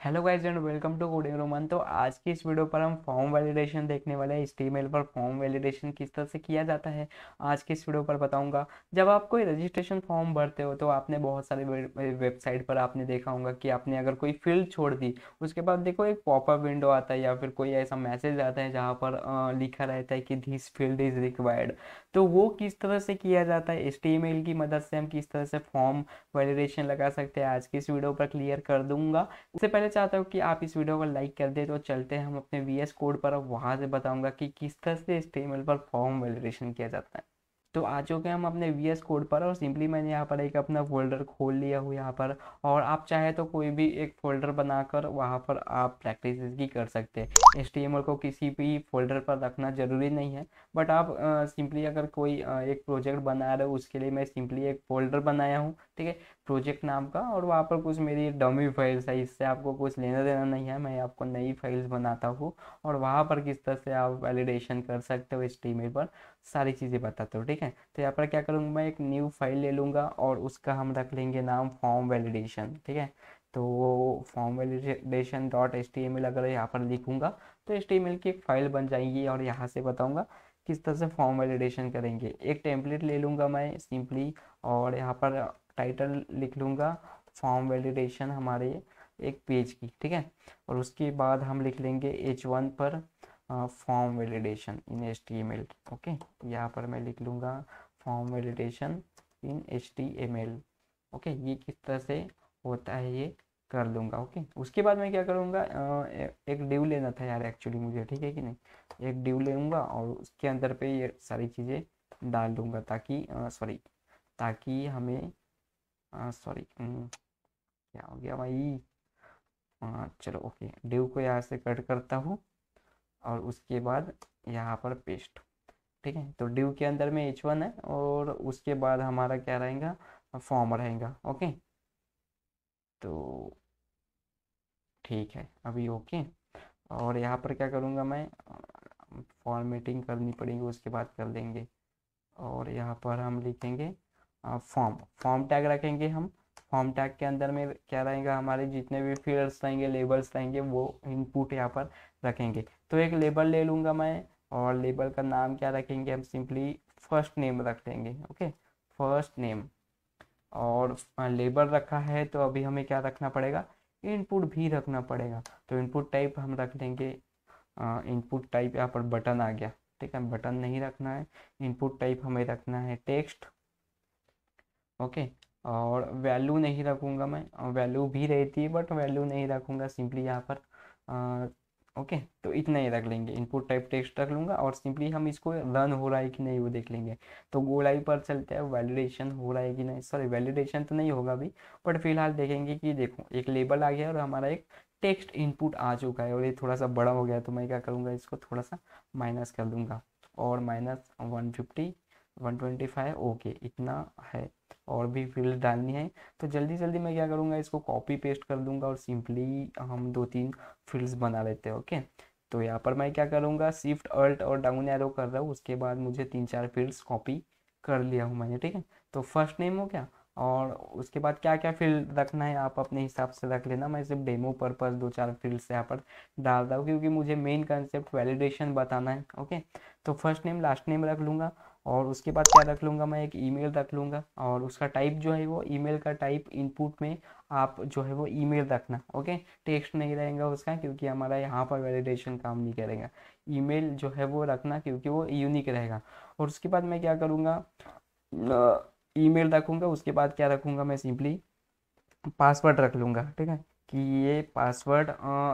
Hello guys and welcome to coding Roman. तो आज की इस वीडियो पर हम फॉर्म वैलिडेशन देखने वाले हैं। HTML पर फॉर्म वैलिडेशन किस तरह से किया जाता है आज की इस वीडियो पर बताऊंगा। जब आप कोई रजिस्ट्रेशन फॉर्म भरते हो तो आपने बहुत सारे वेबसाइट पर आपने देखा होगा कि आपने अगर कोई फील्ड छोड़ दी, उसके बाद देखो एक पॉपअप विंडो आता है या फिर कोई ऐसा मैसेज आता है जहाँ पर लिखा रहता है कि दिस फील्ड इज रिक्वायर्ड। तो वो किस तरह से किया जाता है, HTML की मदद से हम किस तरह से फॉर्म वैलिडेशन लगा सकते हैं, आज की इस वीडियो पर क्लियर कर दूंगा। उससे पहले चाहता हूँ कि आप इस वीडियो को लाइक कर दे। तो चलते हैं हम अपने VS कोड पर, अब वहाँ से बताऊंगा कि किस तरह से HTML पर फॉर्म वैलिडेशन किया जाता है। तो आ चुके हैं हम अपने VS कोड पर और सिंपली मैंने यहाँ पर एक अपना फोल्डर खोल लिया हूँ यहाँ पर। और आप चाहे तो कोई भी एक फोल्डर बनाकर वहाँ पर आप प्रैक्टिस इसकी कर सकते हैं। HTML को किसी भी फोल्डर पर रखना ज़रूरी नहीं है, बट आप सिंपली अगर कोई एक प्रोजेक्ट बना रहे हो उसके लिए मैं सिंपली एक फोल्डर बनाया हूँ, ठीक है, प्रोजेक्ट नाम का। और वहाँ पर कुछ मेरी डमी फाइल्स है, इससे आपको कुछ लेना देना नहीं है, मैं आपको नई फाइल्स बनाता हूँ और वहाँ पर किस तरह से आप वैलिडेशन कर सकते हो HTML पर सारी चीज़ें बताता हूँ, ठीक है। तो यहाँ पर क्या करूँगा, मैं एक न्यू फाइल ले लूँगा और उसका हम रख लेंगे नाम फॉर्म वैलिडेशन, ठीक है। तो वो फॉर्म वैलिडेशन डॉट HTML अगर यहाँ पर लिखूँगा तो HTML की एक फाइल बन जाएगी और यहाँ से बताऊँगा किस तरह से फॉर्म वैलिडेशन करेंगे। एक टेम्पलेट ले लूँगा मैं सिंपली और यहाँ पर टाइटल लिख लूँगा फॉर्म वैलिडेशन हमारे एक पेज की, ठीक है। और उसके बाद हम लिख लेंगे H1 पर फॉर्म वैलिडेशन इन HTML। ओके, यहाँ पर मैं लिख लूँगा फॉर्म वैलिडेशन इन HTML। ओके, ये किस तरह से होता है ये कर लूँगा। ओके, उसके बाद मैं क्या करूँगा, एक डिव लेना था यार एक्चुअली मुझे, ठीक है कि नहीं। एक डिव लूँगा और उसके अंदर पे ये सारी चीज़ें डाल दूँगा ताकि सॉरी ताकि हमें सॉरी क्या हो गया भाई। चलो ओके, डिव को यहाँ से कट करता हूँ और उसके बाद यहाँ पर पेस्ट, ठीक है। तो डिव के अंदर में H1 है और उसके बाद हमारा क्या रहेगा, फॉर्म रहेगा। ओके, तो ठीक है अभी ओके। और यहाँ पर क्या करूँगा मैं, फॉर्मेटिंग करनी पड़ेगी, उसके बाद कर देंगे। और यहाँ पर हम लिखेंगे फॉर्म फॉर्म टैग रखेंगे हम। फॉर्म टैग के अंदर में क्या रहेगा, हमारे जितने भी फील्ड्स रहेंगे, लेबल्स रहेंगे, वो इनपुट यहाँ पर रखेंगे। तो एक लेबल ले लूँगा मैं और लेबल का नाम क्या रखेंगे, हम सिंपली फर्स्ट नेम रख देंगे। Okay, first name. और लेबल रखा है तो अभी हमें क्या रखना पड़ेगा, इनपुट भी रखना पड़ेगा। तो इनपुट टाइप हम रख देंगे, इनपुट टाइप यहाँ पर बटन आ गया, ठीक है, बटन नहीं रखना है, इनपुट टाइप हमें रखना है टेक्स्ट। ओके, और वैल्यू नहीं रखूँगा मैं, वैल्यू भी रहती है बट वैल्यू नहीं रखूँगा सिंपली यहाँ पर। ओके, तो इतना ही रख लेंगे, इनपुट टाइप टेक्स्ट रख लूँगा और सिंपली हम इसको रन हो रहा है कि नहीं वो देख लेंगे। तो गो लाइव पर चलते हैं, वैलिडेशन हो रहा है कि नहीं, सॉरी वैलिडेशन तो नहीं होगा अभी, बट फिलहाल देखेंगे कि देखो एक लेबल आ गया और हमारा एक टेक्स्ट इनपुट आ चुका है और ये थोड़ा सा बड़ा हो गया। तो मैं क्या करूँगा, इसको थोड़ा सा माइनस कर दूँगा और -150 125 ओके इतना है। और भी फील्ड डालनी है तो जल्दी जल्दी मैं क्या करूँगा, इसको कॉपी पेस्ट कर दूंगा और सिंपली हम 2-3 फील्ड्स बना लेते हैं। ओके, तो यहाँ पर मैं क्या करूँगा, शिफ्ट अल्ट और डाउन एरो कर रहा हूँ, उसके बाद मुझे 3-4 फील्ड्स कॉपी कर लिया हूँ मैंने, ठीक है। तो फर्स्ट नेम हो गया और उसके बाद क्या क्या फील्ड रखना है आप अपने हिसाब से रख लेना। मैं सिर्फ डेमो पर्पस 2-4 फील्ड्स यहाँ पर डाल रहा हूँ क्योंकि मुझे मेन कंसेप्ट वैलिडेशन बताना है। ओके, तो फर्स्ट नेम लास्ट नेम रख लूँगा और उसके बाद क्या रख लूँगा, मैं एक ईमेल रख लूँगा और उसका टाइप जो है वो ईमेल का टाइप इनपुट में आप जो है वो ईमेल रखना। ओके, टेक्स्ट नहीं रहेगा उसका क्योंकि हमारा यहाँ पर वैलिडेशन काम नहीं करेगा। ईमेल जो है वो रखना क्योंकि वो यूनिक रहेगा। और उसके बाद मैं क्या करूँगा, ईमेल रखूँगा, उसके बाद क्या रखूँगा, मैं सिंपली पासवर्ड रख लूँगा, ठीक है, कि ये पासवर्ड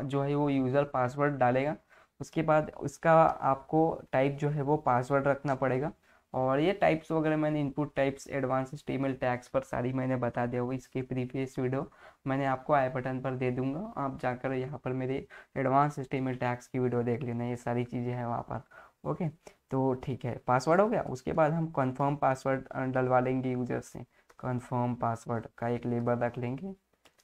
जो है वो यूज़र पासवर्ड डालेगा। उसके बाद उसका आपको टाइप जो है वो पासवर्ड रखना पड़ेगा। और ये टाइप्स वगैरह मैंने input types advance HTML tags पर सारी मैंने बता दिया होगा, इसके प्रीवियस वीडियो मैंने आपको आई बटन पर दे दूंगा, आप जाकर यहाँ पर मेरे एडवांस HTML टैग्स की वीडियो देख लेना, ये सारी चीज़ें हैं वहाँ पर। ओके, तो ठीक है, पासवर्ड हो गया। उसके बाद हम कंफर्म पासवर्ड डलवा लेंगे यूजर से, कंफर्म पासवर्ड का एक लेबल रख लेंगे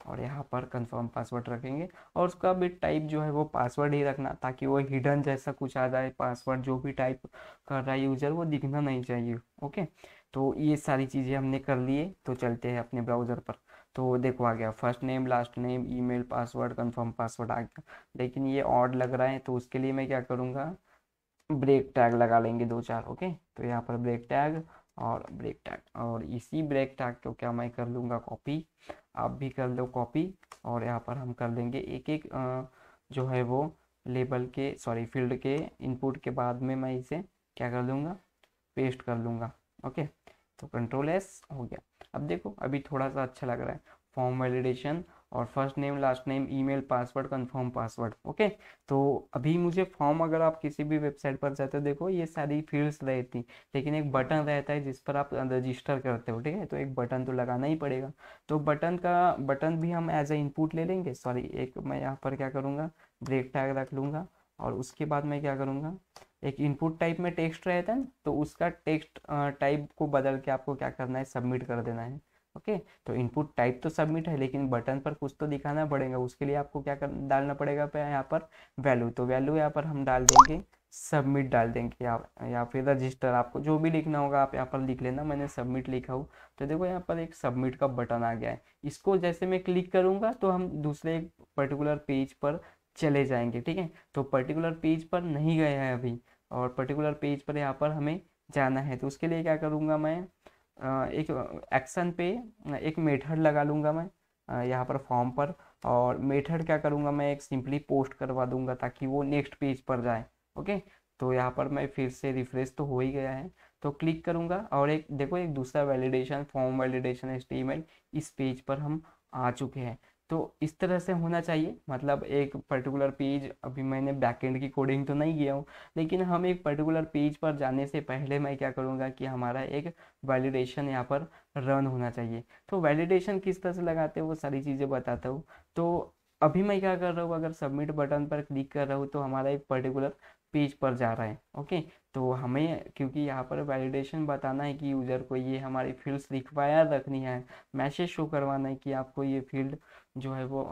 और यहाँ पर कंफर्म पासवर्ड रखेंगे। और उसका भी टाइप जो है वो पासवर्ड ही रखना ताकि वो हिडन जैसा कुछ आ जाए, पासवर्ड जो भी टाइप कर रहा है यूज़र वो दिखना नहीं चाहिए। ओके, तो ये सारी चीज़ें हमने कर लिए, तो चलते हैं अपने ब्राउज़र पर। तो देखो आ गया first name last name email password confirm password आ गया, लेकिन ये ऑड लग रहा है, तो उसके लिए मैं क्या करूँगा, ब्रेक टैग लगा लेंगे दो चार। ओके, तो यहाँ पर ब्रेक टैग और ब्रेक टैग, और इसी ब्रेक टैग को क्या मैं कर लूँगा कॉपी, आप भी कर लो कॉपी, और यहाँ पर हम कर लेंगे एक एक जो है वो लेबल के सॉरी फील्ड के इनपुट के बाद में मैं इसे क्या कर लूँगा, पेस्ट कर लूँगा। ओके, तो कंट्रोल एस हो गया। अब देखो अभी थोड़ा सा अच्छा लग रहा है, फॉर्म वैलिडेशन और first name last name email password confirm password. Okay, तो अभी मुझे फॉर्म, अगर आप किसी भी वेबसाइट पर जाते हो देखो ये सारी फील्ड्स रहती, लेकिन एक बटन रहता है जिस पर आप रजिस्टर करते हो, ठीक है, तो एक बटन तो लगाना ही पड़ेगा। तो बटन भी हम एज ए इनपुट ले लेंगे, सॉरी एक मैं यहाँ पर क्या करूँगा, ब्रेक टैग रख लूँगा, और उसके बाद मैं क्या करूँगा, एक इनपुट टाइप में टेक्स्ट रहता है ना, तो उसका टेक्स्ट टाइप को बदल के आपको क्या करना है, सबमिट कर देना है। ओके, तो इनपुट टाइप तो सबमिट है, लेकिन बटन पर कुछ तो दिखाना पड़ेगा, उसके लिए आपको क्या डालना पड़ेगा यहाँ पर वैल्यू, तो वैल्यू यहाँ पर हम डाल देंगे सबमिट डाल देंगे, या फिर रजिस्टर, आपको जो भी लिखना होगा आप यहाँ पर लिख लेना, मैंने सबमिट लिखा हूँ। तो देखो यहाँ पर एक सबमिट का बटन आ गया है, इसको जैसे मैं क्लिक करूँगा तो हम दूसरे एक पर्टिकुलर पेज पर चले जाएंगे, ठीक है। तो पर्टिकुलर पेज पर नहीं गए हैं अभी, और पर्टिकुलर पेज पर यहाँ पर हमें जाना है, तो उसके लिए क्या करूँगा मैं, एक एक्शन पे एक मेथड लगा लूँगा मैं यहाँ पर फॉर्म पर, और मेथड क्या करूँगा मैं, एक सिंपली पोस्ट करवा दूंगा ताकि वो नेक्स्ट पेज पर जाए। ओके, तो यहाँ पर मैं फिर से रिफ्रेश तो हो ही गया है, तो क्लिक करूँगा, और एक देखो एक दूसरा वैलिडेशन फॉर्म वैलिडेशन HTML इस पेज पर हम आ चुके हैं। तो इस तरह से होना चाहिए, मतलब एक पर्टिकुलर पेज, अभी मैंने बैकएंड की कोडिंग तो नहीं किया हूँ, लेकिन हम एक पर्टिकुलर पेज पर जाने से पहले मैं क्या करूँगा कि हमारा एक वैलिडेशन यहाँ पर रन होना चाहिए। तो वैलिडेशन किस तरह से लगाते हैं वो सारी चीज़ें बताता हूँ। तो अभी मैं क्या कर रहा हूँ, अगर सबमिट बटन पर क्लिक कर रहा हूँ तो हमारा एक पर्टिकुलर पेज पर जा रहा है। ओके, तो हमें क्योंकि यहाँ पर वैलिडेशन बताना है कि यूज़र को ये हमारी फील्ड्स रिक्वायर रखनी है, मैसेज शो करवाना है कि आपको ये फील्ड जो है वो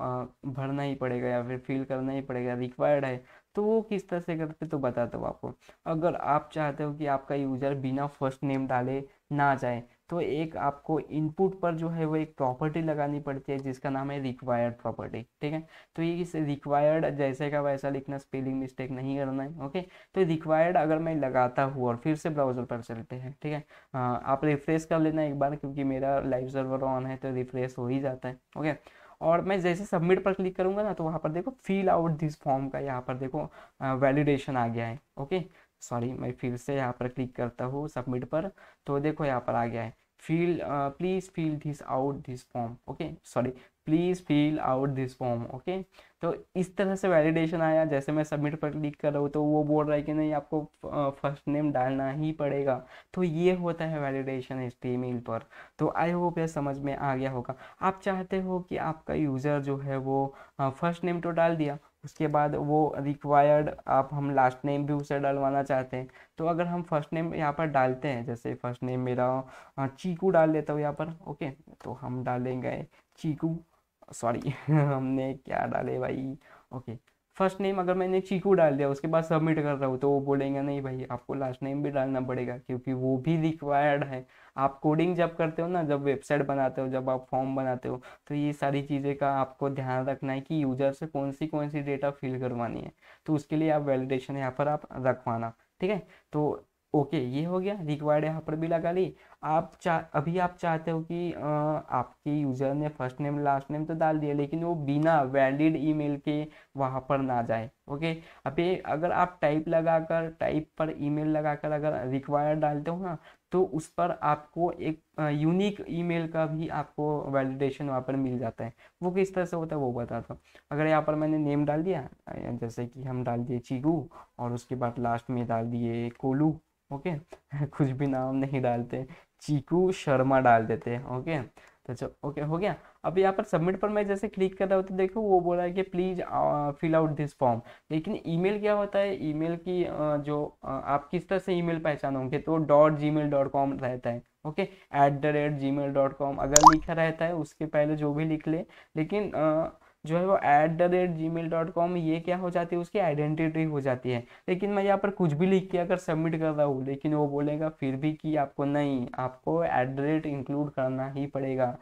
भरना ही पड़ेगा या फिर फिल करना ही पड़ेगा, रिक्वायर्ड है। तो वो किस तरह से करते तो बताता हूँ आपको। अगर आप चाहते हो कि आपका यूज़र बिना फर्स्ट नेम डाले ना जाए, तो एक आपको इनपुट पर जो है वो एक प्रॉपर्टी लगानी पड़ती है जिसका नाम है रिक्वायर्ड प्रॉपर्टी, ठीक है। तो ये इस रिक्वायर्ड जैसे का वैसा लिखना, स्पेलिंग मिस्टेक नहीं करना है। ओके, तो रिक्वायर्ड अगर मैं लगाता हूँ, और फिर से ब्राउजर पर चलते हैं, ठीक है, आप रिफ्रेश कर लेना एक बार, क्योंकि मेरा लाइव सर्वर ऑन है तो रिफ्रेश हो ही जाता है। ओके, और मैं जैसे सबमिट पर क्लिक करूंगा ना, तो वहाँ पर देखो फिल आउट दिस फॉर्म का यहाँ पर देखो वैलिडेशन आ गया है। ओके, सॉरी मैं फिर से यहाँ पर क्लिक करता हूँ सबमिट पर, तो देखो यहाँ पर आ गया है fill please fill this out this form. Okay, sorry please fill out this form. Okay, तो इस तरह से वैलिडेशन आया, जैसे मैं सबमिट पर क्लिक कर रहा हूँ तो वो बोल रहा है कि नहीं आपको फर्स्ट नेम डालना ही पड़ेगा। तो ये होता है वैलिडेशन HTML पर। तो आई होप ये समझ में आ गया होगा। आप चाहते हो कि आपका यूज़र जो है वो फर्स्ट नेम तो डाल दिया, उसके बाद वो रिक्वायर्ड आप हम लास्ट नेम भी उसे डलवाना चाहते हैं, तो अगर हम फर्स्ट नेम यहाँ पर डालते हैं, जैसे फर्स्ट नेम मेरा चीकू डाल देता हूँ यहाँ पर। ओके, तो हम डालेंगे चीकू, सॉरी हमने क्या डाले भाई। ओके, फर्स्ट नेम अगर मैंने चीकू डाल दिया, उसके बाद सबमिट कर रहा हूँ, तो वो बोलेंगे नहीं भाई आपको लास्ट नेम भी डालना पड़ेगा, क्योंकि वो भी रिक्वायर्ड है। आप कोडिंग जब करते हो ना, जब वेबसाइट बनाते हो, जब आप फॉर्म बनाते हो, तो ये सारी चीज़ें का आपको ध्यान रखना है कि यूजर से कौन सी डेटा फिल करवानी है, तो उसके लिए आप वैलिडेशन यहाँ पर आप रखवाना, ठीक है। तो ओके, ये हो गया, रिक्वायर्ड यहाँ पर भी लगा ली। अभी आप चाहते हो कि आपके यूजर ने फर्स्ट नेम लास्ट नेम तो डाल दिया, लेकिन वो बिना वैलिड ईमेल के वहाँ पर ना जाए। ओके, अभी अगर आप टाइप पर ईमेल लगाकर अगर रिक्वायर्ड डालते हो ना, तो उस पर आपको एक यूनिक ईमेल का भी आपको वैलिडेशन वहाँ पर मिल जाता है। वो किस तरह से होता है वो बताता हूँ। अगर यहाँ पर मैंने नेम डाल दिया, जैसे कि हम डाल दिए चीकू, और उसके बाद लास्ट में डाल दिए कोलू। ओके कुछ भी नाम नहीं डालते, चीकू शर्मा डाल देते हैं। ओके, तो चलो ओके हो गया। अब यहाँ पर सबमिट पर मैं जैसे क्लिक कर रहा हूँ तो देखो वो बोला है कि please fill out this form. लेकिन ईमेल क्या होता है, ईमेल की आप किस तरह से ईमेल पहचानोगे, तो .gmail.com रहता है। ओके, @gmail.com अगर लिखा रहता है उसके पहले जो भी लिख ले, लेकिन जो है वो @gmail.com ये क्या हो जाती है, उसकी आइडेंटिटी हो जाती है। लेकिन मैं यहाँ पर कुछ भी लिख के अगर सबमिट कर रहा हूँ, लेकिन वो बोलेगा फिर भी कि आपको नहीं, आपको @, इंक्लूड करना ही पड़ेगा,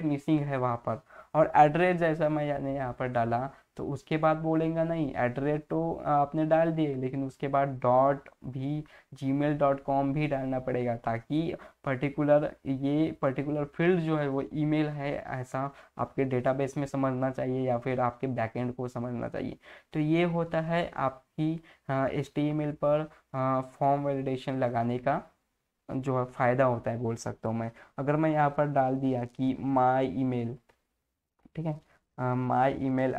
मिसिंग है वहाँ पर। और एड्रेस जैसा मैंने यहाँ पर डाला, तो उसके बाद बोलेगा नहीं, तो आपने डाल दिए, लेकिन उसके बाद डॉट भी gmail.com भी डालना पड़ेगा, ताकि पर्टिकुलर फील्ड जो है वो ईमेल है ऐसा आपके डेटाबेस में समझना चाहिए, या फिर आपके बैकएंड को समझना चाहिए। तो ये होता है आपकी HTML पर फॉर्म वैलिडेशन लगाने का जो है फ़ायदा होता है, बोल सकता हूँ मैं। अगर मैं यहाँ पर डाल दिया कि माई ईमेल, ठीक है, my@gmail.com,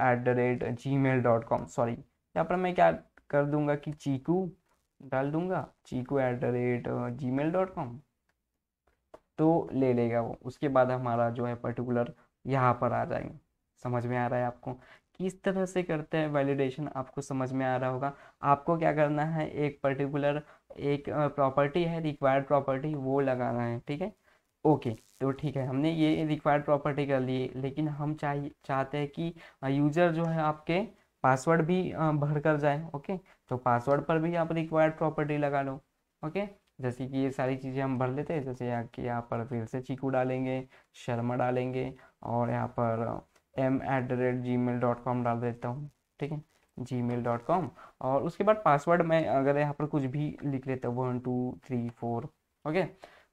सॉरी, यहाँ पर मैं क्या कर दूंगा कि चीकू डाल दूंगा, चीकू@gmail.com, तो ले लेगा वो। उसके बाद हमारा जो है पर्टिकुलर यहाँ पर आ जाएंगे। समझ में आ रहा है आपको किस तरह से करते हैं वैलिडेशन, आपको समझ में आ रहा होगा। आपको क्या करना है, एक पर्टिकुलर एक प्रॉपर्टी है, रिक्वायर्ड प्रॉपर्टी, वो लगाना है, ठीक है। ओके, तो ठीक है, हमने ये रिक्वायर्ड प्रॉपर्टी कर ली, लेकिन हम चाहते हैं कि यूजर जो है आपके पासवर्ड भी भर कर जाए। ओके, तो पासवर्ड पर भी आप रिक्वायर्ड प्रॉपर्टी लगा लो। ओके, जैसे कि ये सारी चीज़ें हम भर लेते हैं, जैसे यहाँ पर फिर से चीकू डालेंगे, शर्मा डालेंगे, और यहाँ पर m@gmail.com डाल देता हूँ, ठीक है, gmail.com। और उसके बाद पासवर्ड में अगर यहाँ पर कुछ भी लिख लेता हूँ, 1 2 3 4, ओके,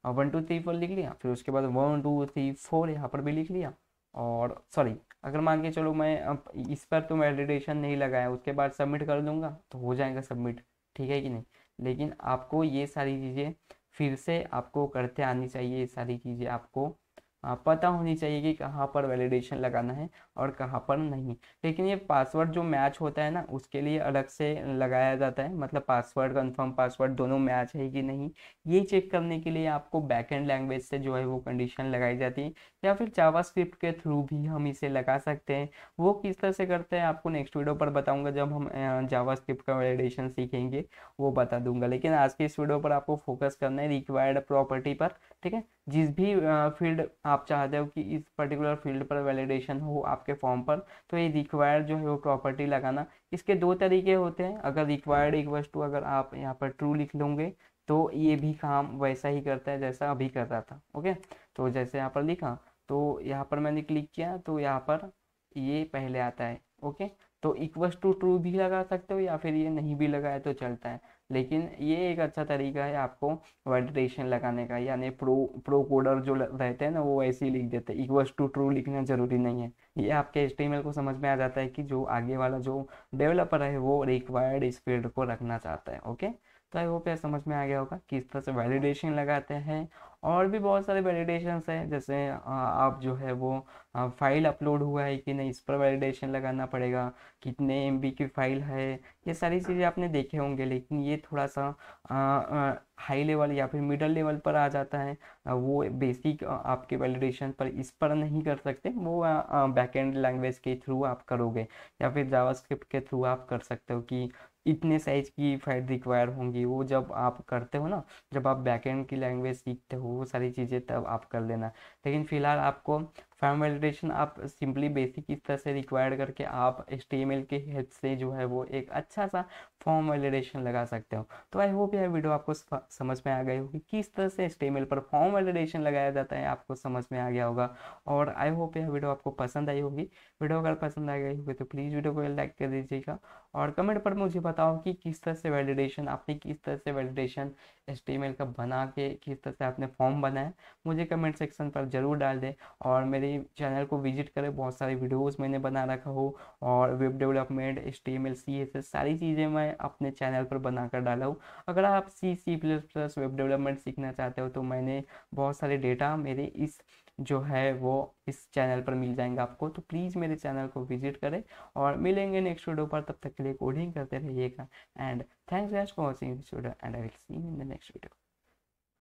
1 2 3 4 लिख लिया, फिर उसके बाद 1 2 3 4 यहाँ पर भी लिख लिया। और सॉरी, अगर मान के चलो मैं अब इस पर तो वैलिडेशन नहीं लगाया, उसके बाद सबमिट कर दूंगा तो हो जाएगा सबमिट, ठीक है कि नहीं। लेकिन आपको ये सारी चीज़ें फिर से आपको करते आनी चाहिए, ये सारी चीज़ें आपको पता होनी चाहिए कि कहाँ पर वैलिडेशन लगाना है और कहाँ पर नहीं। लेकिन ये पासवर्ड जो मैच होता है ना, उसके लिए अलग से लगाया जाता है, मतलब पासवर्ड, कंफर्म पासवर्ड दोनों मैच है कि नहीं, ये चेक करने के लिए आपको बैकएंड लैंग्वेज से जो है वो कंडीशन लगाई जाती है, या फिर जावास्क्रिप्ट के थ्रू भी हम इसे लगा सकते हैं। वो किस तरह से करते हैं आपको नेक्स्ट वीडियो पर बताऊंगा, जब हम जावास्क्रिप्ट का वैलिडेशन सीखेंगे वो बता दूंगा। लेकिन आज की इस वीडियो पर आपको फोकस करना है रिक्वायर्ड प्रॉपर्टी पर, ठीक है। जिस भी फील्ड आप चाहते हो कि इस पर्टिकुलर फील्ड पर वैलिडेशन हो आपके फॉर्म पर, तो ये रिक्वायर्ड जो है वो प्रॉपर्टी लगाना। इसके दो तरीके होते हैं, अगर रिक्वायर्ड इक्वल्स टू अगर आप यहाँ पर ट्रू लिख लोगे तो ये भी काम वैसा ही करता है जैसा अभी कर रहा था। ओके, तो जैसे यहाँ पर लिखा, तो यहाँ पर मैंने क्लिक किया, तो यहाँ पर ये पहले आता है। ओके, तो इक्वल्स टू ट्रू भी लगा सकते हो, या फिर ये नहीं भी लगाया तो चलता है। लेकिन ये एक अच्छा तरीका है आपको वैलिडेशन लगाने का, यानी प्रो कोडर जो रहते हैं ना, वो ऐसे ही लिख देते हैं, इक्वल्स टू ट्रू लिखना जरूरी नहीं है। ये आपके HTML को समझ में आ जाता है कि जो आगे वाला जो डेवलपर है वो रिक्वायर्ड इस फील्ड को रखना चाहता है। ओके, तो आई होप ये समझ में आ गया होगा किस तरह से वैलिडेशन लगाते हैं। और भी बहुत सारे वैलिडेशंस हैं, जैसे आप जो है वो फाइल अपलोड हुआ है कि नहीं, इस पर वैलिडेशन लगाना पड़ेगा, कितने MB की फाइल है, ये सारी चीज़ें आपने देखे होंगे। लेकिन ये थोड़ा सा हाई लेवल या फिर मिडल लेवल पर आ जाता है, वो बेसिक आपके वैलिडेशन पर इस पर नहीं कर सकते, वो बैकएंड लैंग्वेज के थ्रू आप करोगे, या फिर जावास्क्रिप्ट के थ्रू आप कर सकते हो कि इतने साइज की फाइल रिक्वायर होंगी। वो जब आप करते हो ना, जब आप बैकएंड की लैंग्वेज सीखते हो वो सारी चीज़ें, तब आप कर लेना। लेकिन फिलहाल आपको फॉर्म वैलिडेशन आप सिंपली बेसिक इस तरह से रिक्वायर्ड करके आप HTML के हेल्प से जो है वो एक अच्छा सा फॉर्म वैलिडेशन लगा सकते हो। तो आई होप यह वीडियो आपको समझ में आ गई होगी किस तरह से HTML पर फॉर्म वैलिडेशन लगाया जाता है, आपको समझ में आ गया होगा। और आई होप यह वीडियो आपको पसंद आई होगी। वीडियो अगर पसंद आ गई होगी तो प्लीज़ वीडियो को लाइक कर दीजिएगा, और कमेंट पर मुझे बताओ कि किस तरह से वैलिडेशन आपने, किस तरह से वैलिडेशन HTML का बना के किस तरह से आपने फॉर्म बनाया, मुझे कमेंट सेक्शन पर ज़रूर डाल दें। और मेरे चैनल को विजिट करें, बहुत सारे वीडियोस मैंने बना रखा हो, और वेब डेवलपमेंट, HTML CSS सारी चीज़ें मैं अपने चैनल पर बनाकर डाला हूँ। अगर आप C++ वेब डेवलपमेंट सीखना चाहते हो तो मैंने बहुत सारे डेटा मेरे इस जो है वो इस चैनल पर मिल जाएंगे आपको। तो प्लीज़ मेरे चैनल को विजिट करें, और मिलेंगे नेक्स्ट वीडियो पर। तब तक के लिए कोडिंग करते रहिएगा, and thanks for watching this video, and I will see you in the next video.